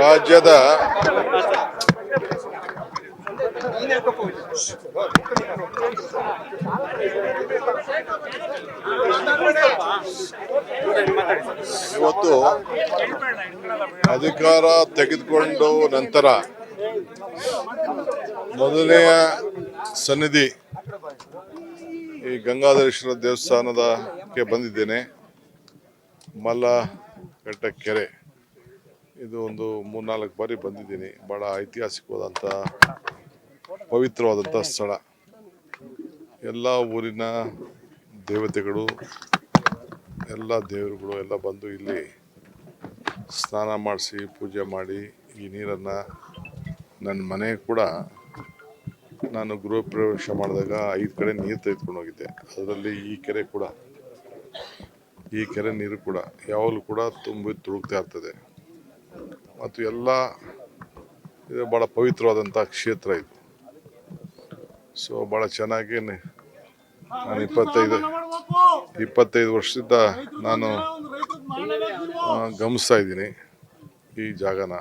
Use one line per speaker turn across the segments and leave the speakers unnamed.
ರಾಜ್ಯದ ಇವತ್ತು ಅಧಿಕಾರ ತೆಗೆದುಕೊಂಡು ನಂತರ ಮೊದಲನೆಯ ಸನ್ನಿಧಿ ಈ ಗಂಗಾಧರೇಶ್ವರ ದೇವಸ್ಥಾನದಕ್ಕೆ ಬಂದಿದ್ದೇನೆ. ಮಲ್ಲಘಟ್ಟ ಕೆರೆ ಇದು ಒಂದು 3-4 ಬಾರಿ ಬಂದಿದ್ದೀನಿ. ಬಹಳ ಐತಿಹಾಸಿಕವಾದಂಥ ಪವಿತ್ರವಾದಂಥ ಸ್ಥಳ. ಎಲ್ಲ ಊರಿನ ದೇವತೆಗಳು, ಎಲ್ಲ ದೇವರುಗಳು ಎಲ್ಲ ಬಂದು ಇಲ್ಲಿ ಸ್ನಾನ ಮಾಡಿಸಿ ಪೂಜೆ ಮಾಡಿ ಈ ನೀರನ್ನು ನನ್ನ ಮನೆ ಕೂಡ ನಾನು ಗೃಹ ಪ್ರವೇಶ ಮಾಡಿದಾಗ 5 ಕಡೆ ನೀರು ತೆಗೆದುಕೊಂಡು ಹೋಗಿದ್ದೆ. ಅದರಲ್ಲಿ ಈ ಕೆರೆ ನೀರು ಕೂಡ ಯಾವಾಗಲೂ ಕೂಡ ತುಂಬಿ ತುಳುಕ್ತಾ ಇರ್ತದೆ. ಮತ್ತು ಎಲ್ಲ ಇದು ಭಾಳ ಪವಿತ್ರವಾದಂಥ ಕ್ಷೇತ್ರ ಇದು. ಸೊ ಭಾಳ ಚೆನ್ನಾಗಿ ನಾನು 25 ವರ್ಷದಿಂದ ನಾನು ಗಮನಿಸ್ತಾ ಇದ್ದೀನಿ ಈ ಜಾಗನ.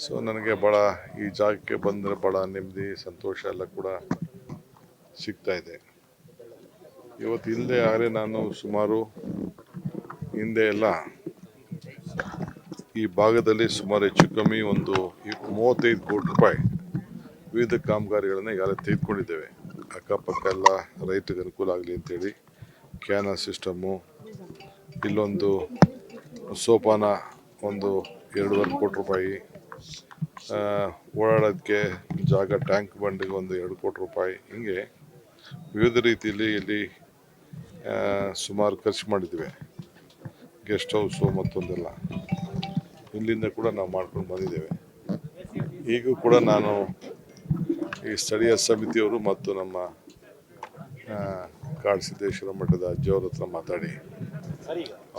ಸೊ ನನಗೆ ಭಾಳ ಈ ಜಾಗಕ್ಕೆ ಬಂದರೆ ಭಾಳ ನೆಮ್ಮದಿ, ಸಂತೋಷ ಎಲ್ಲ ಕೂಡ ಸಿಗ್ತಾ ಇದೆ. ಇವತ್ತು ಹಿಂದೆ ಆದರೆ ನಾನು ಸುಮಾರು ಹಿಂದೆ ಎಲ್ಲ ಈ ಭಾಗದಲ್ಲಿ ಸುಮಾರು ಹೆಚ್ಚು ಕಮ್ಮಿ ಒಂದು 35 ಕೋಟಿ ರೂಪಾಯಿ ವಿವಿಧ ಕಾಮಗಾರಿಗಳನ್ನು ಈಗಾಗಲೇ ತೆಗೆದುಕೊಂಡಿದ್ದೇವೆ. ಅಕ್ಕಪಕ್ಕ ಎಲ್ಲ ರೈತರಿಗೆ ಅನುಕೂಲ ಆಗಲಿ ಅಂತೇಳಿ ಕ್ಯಾನಲ್ ಸಿಸ್ಟಮ್ಮು, ಇಲ್ಲೊಂದು ಸೋಪಾನ ಒಂದು 2.5 ಕೋಟಿ ರೂಪಾಯಿ, ಓಡಾಡೋದಕ್ಕೆ ಜಾಗ, ಟ್ಯಾಂಕ್ ಬಂಡಿಗೆ ಒಂದು 2 ಕೋಟಿ ರೂಪಾಯಿ, ಹೀಗೆ ವಿವಿಧ ರೀತಿಯಲ್ಲಿ ಇಲ್ಲಿ ಸುಮಾರು ಖರ್ಚು ಮಾಡಿದ್ದೇವೆ. ಗೆಸ್ಟ್ ಹೌಸು ಮತ್ತೊಂದೆಲ್ಲ ಇಲ್ಲಿಂದ ಕೂಡ ನಾವು ಮಾಡ್ಕೊಂಡು ಬಂದಿದ್ದೇವೆ. ಈಗೂ ಕೂಡ ನಾನು ಈ ಸ್ಥಳೀಯ ಸಮಿತಿಯವರು ಮತ್ತು ನಮ್ಮ ಕಾಡಸಿದ್ದೇಶ್ವರ ಮಠದ ಅಜ್ಜಿಯವ್ರ ಹತ್ರ ಮಾತಾಡಿ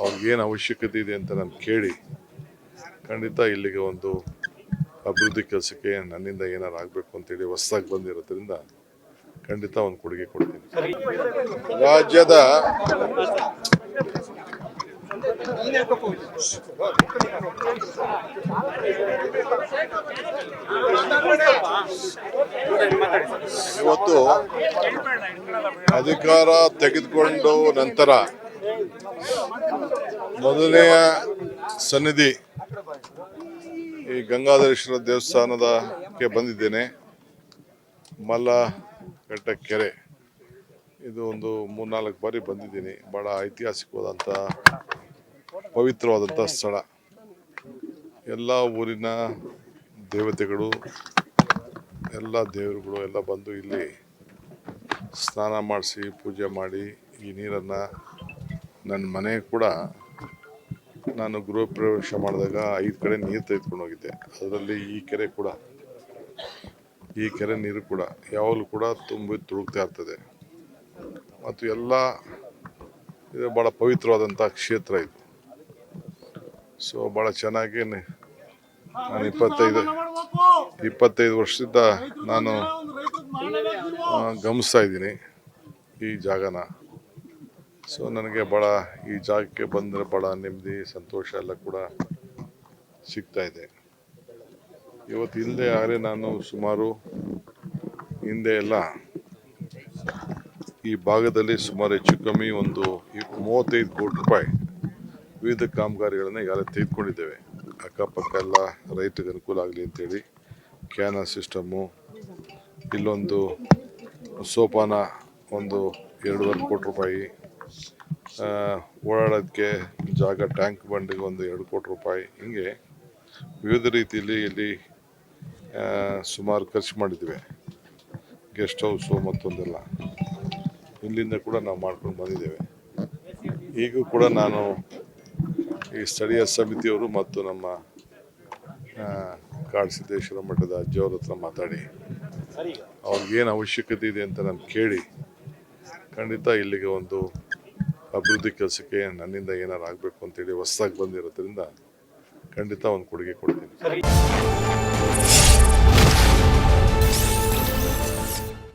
ಅವ್ರಿಗೇನು ಅವಶ್ಯಕತೆ ಇದೆ ಅಂತ ನಾನು ಕೇಳಿ ಖಂಡಿತ ಇಲ್ಲಿಗೆ ಒಂದು ಅಭಿವೃದ್ಧಿ ಕೆಲಸಕ್ಕೆ ನನ್ನಿಂದ ಏನಾರು ಆಗಬೇಕು ಅಂತೇಳಿ ಹೊಸದಾಗಿ ಬಂದಿರೋದ್ರಿಂದ ಖಂಡಿತ ಒಂದು ಕೊಡುಗೆ ಕೊಡ್ತೀನಿ. ರಾಜ್ಯದ ಇವತ್ತು ಅಧಿಕಾರ ತೆಗೆದುಕೊಂಡು ನಂತರ ಮೊದಲನೆಯ ಸನ್ನಿಧಿ ಈ ಗಂಗಾಧರೇಶ್ವರ ದೇವಸ್ಥಾನದಕ್ಕೆ ಬಂದಿದ್ದೇನೆ. ಮಲ್ಲಘಟ್ಟ ಕೆರೆ ಇದು ಒಂದು 3-4 ಬಾರಿ ಬಂದಿದ್ದೀನಿ. ಬಹಳ ಐತಿಹಾಸಿಕವಾದಂಥ ಪವಿತ್ರವಾದಂಥ ಸ್ಥಳ. ಎಲ್ಲ ಊರಿನ ದೇವತೆಗಳು, ಎಲ್ಲ ದೇವರುಗಳು ಎಲ್ಲ ಬಂದು ಇಲ್ಲಿ ಸ್ನಾನ ಮಾಡಿಸಿ ಪೂಜೆ ಮಾಡಿ ಈ ನೀರನ್ನು ನನ್ನ ಮನೆ ಕೂಡ ನಾನು ಗೃಹ ಪ್ರವೇಶ ಮಾಡಿದಾಗ 5 ಕಡೆ ನೀರು ತೆಗೆದುಕೊಂಡು ಹೋಗಿದ್ದೆ. ಅದರಲ್ಲಿ ಈ ಕೆರೆ ನೀರು ಕೂಡ ಯಾವಾಗಲೂ ಕೂಡ ತುಂಬಿ ತುಳುಕ್ತಾ ಇರ್ತದೆ. ಮತ್ತು ಎಲ್ಲ ಇದು ಭಾಳ ಪವಿತ್ರವಾದಂಥ ಕ್ಷೇತ್ರ ಇದು. ಸೊ ಭಾಳ ಚೆನ್ನಾಗಿ ನಾನು 25 ವರ್ಷದಿಂದ ನಾನು ಗಮನಿಸ್ತಾ ಇದ್ದೀನಿ ಈ ಜಾಗನ. ಸೊ ನನಗೆ ಭಾಳ ಈ ಜಾಗಕ್ಕೆ ಬಂದರೆ ಭಾಳ ನೆಮ್ಮದಿ, ಸಂತೋಷ ಎಲ್ಲ ಕೂಡ ಸಿಗ್ತಾ ಇದೆ. ಇವತ್ತು ಹಿಂದೆ ಆದರೆ ನಾನು ಸುಮಾರು ಹಿಂದೆ ಎಲ್ಲ ಈ ಭಾಗದಲ್ಲಿ ಸುಮಾರು ಹೆಚ್ಚು ಕಮ್ಮಿ ಒಂದು 35 ಕೋಟಿ ರೂಪಾಯಿ ವಿವಿಧ ಕಾಮಗಾರಿಗಳನ್ನು ಈಗಾಗಲೇ ತೆಗೆದುಕೊಂಡಿದ್ದೇವೆ. ಅಕ್ಕಪಕ್ಕ ಎಲ್ಲ ರೈತರಿಗೆ ಅನುಕೂಲ ಆಗಲಿ ಅಂತೇಳಿ ಕ್ಯಾನಲ್ ಸಿಸ್ಟಮ್ಮು, ಇಲ್ಲೊಂದು ಸೋಪಾನ ಒಂದು 2.5 ಕೋಟಿ ರೂಪಾಯಿ, ಓಡಾಡೋದಕ್ಕೆ ಜಾಗ, ಟ್ಯಾಂಕ್ ಬಂಡಿಗೆ ಒಂದು 2 ಕೋಟಿ ರೂಪಾಯಿ, ಹೀಗೆ ವಿವಿಧ ರೀತಿಯಲ್ಲಿ ಇಲ್ಲಿ ಸುಮಾರು ಖರ್ಚು ಮಾಡಿದ್ದೇವೆ. ಗೆಸ್ಟ್ ಹೌಸು ಮತ್ತೊಂದೆಲ್ಲ ಇಲ್ಲಿಂದ ಕೂಡ ನಾವು ಮಾಡ್ಕೊಂಡು ಬಂದಿದ್ದೇವೆ. ಈಗೂ ಕೂಡ ನಾನು ಈ ಸ್ಥಳೀಯ ಸಮಿತಿಯವರು ಮತ್ತು ನಮ್ಮ ಕಾಡಸಿದ್ದೇಶ್ವರ ಮಠದ ಅಜ್ಜಿಯವ್ರ ಹತ್ರ ಮಾತಾಡಿ ಅವ್ರಿಗೇನು ಅವಶ್ಯಕತೆ ಇದೆ ಅಂತ ನಾನು ಕೇಳಿ ಖಂಡಿತ ಇಲ್ಲಿಗೆ ಒಂದು ಅಭಿವೃದ್ಧಿ ಕೆಲಸಕ್ಕೆ ನನ್ನಿಂದ ಏನಾರು ಆಗಬೇಕು ಅಂತೇಳಿ ಹೊಸದಾಗಿ ಬಂದಿರೋದ್ರಿಂದ ಖಂಡಿತ ಒಂದು ಕೊಡುಗೆ ಕೊಡ್ತೀನಿ.